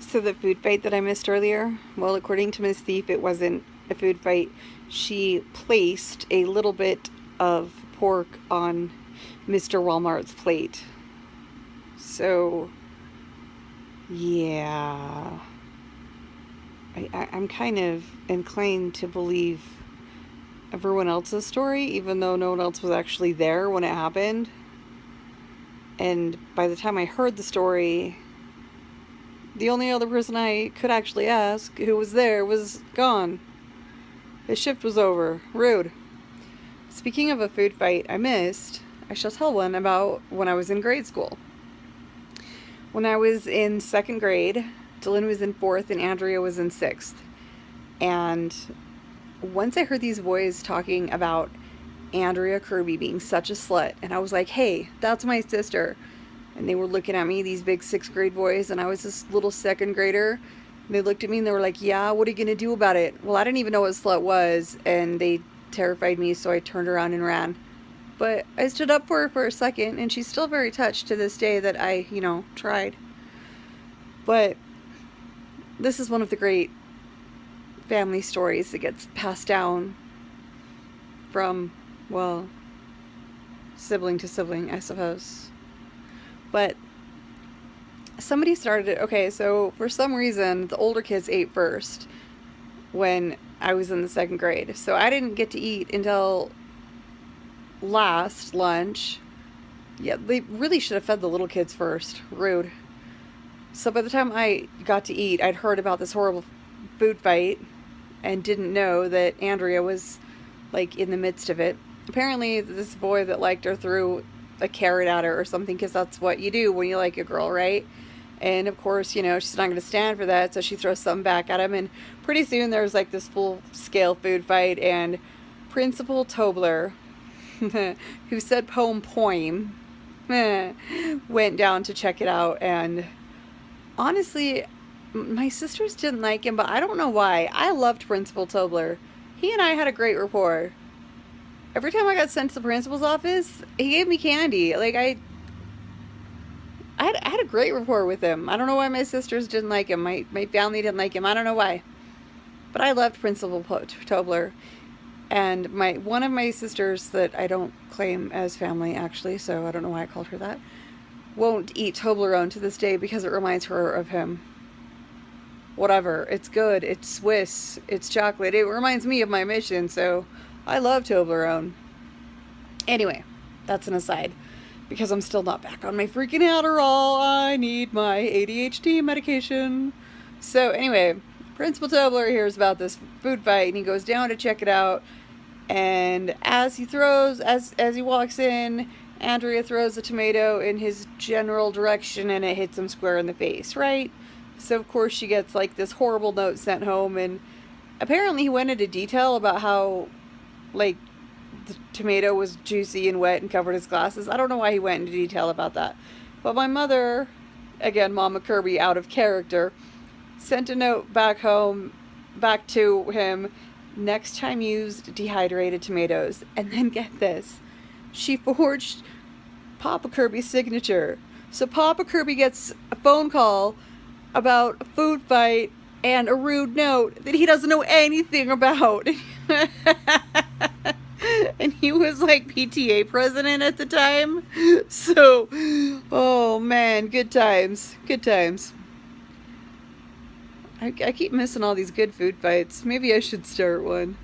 So the food fight that I missed earlier, well, according to Miss Thief, it wasn't a food fight. She placed a little bit of pork on Mr. Walmart's plate. So, yeah. I'm kind of inclined to believe everyone else's story, even though no one else was actually there when it happened. And by the time I heard the story, the only other person I could actually ask who was there was gone. His shift was over. Rude. Speaking of a food fight I missed, I shall tell one about when I was in grade school. When I was in second grade, Dylan was in fourth and Andrea was in sixth. And once I heard these boys talking about Andrea Kirby being such a slut, and I was like, hey, that's my sister. And they were looking at me, these big sixth grade boys, and I was this little second grader. And they looked at me and they were like, yeah, what are you going to do about it? Well, I didn't even know what slut was, and they terrified me, so I turned around and ran. But I stood up for her for a second, and she's still very touched to this day that I, tried. But this is one of the great family stories that gets passed down from, well, sibling to sibling, I suppose. But somebody started it. Okay, so for some reason, the older kids ate first when I was in the second grade. So I didn't get to eat until last lunch. Yeah, they really should have fed the little kids first. Rude. So by the time I got to eat, I'd heard about this horrible food fight and didn't know that Andrea was, like, in the midst of it. Apparently, this boy that liked her threw a carrot at her or something, because that's what you do when you like a girl, right? And of course, she's not going to stand for that, so she throws something back at him, and pretty soon there's like this full-scale food fight, and Principal Tobler, who said poem, went down to check it out, and honestly, my sisters didn't like him, but I don't know why. I loved Principal Tobler. He and I had a great rapport. Every time I got sent to the principal's office, he gave me candy. Like, I had a great rapport with him. I don't know why my sisters didn't like him. My family didn't like him. I don't know why. But I loved Principal Tobler. And one of my sisters that I don't claim as family, actually, so I don't know why I called her that, won't eat Toblerone to this day because it reminds her of him. Whatever. It's good. It's Swiss. It's chocolate. It reminds me of my mission, so I love Toblerone. Anyway, that's an aside, because I'm still not back on my freaking Adderall. I need my ADHD medication. So anyway, Principal Tobler hears about this food fight, and he goes down to check it out. And as he walks in, Andrea throws a tomato in his general direction, and it hits him square in the face, right? So of course she gets like this horrible note sent home, and apparently he went into detail about how, like, the tomato was juicy and wet and covered his glasses. I don't know why he went into detail about that. But my mother, again, Mama Kirby out of character, sent a note back to him, next time use dehydrated tomatoes. And then get this, she forged Papa Kirby's signature. So Papa Kirby gets a phone call about a food fight and a rude note that he doesn't know anything about. And he was like PTA president at the time. So, oh man, good times. Good times. I keep missing all these good food fights. Maybe I should start one.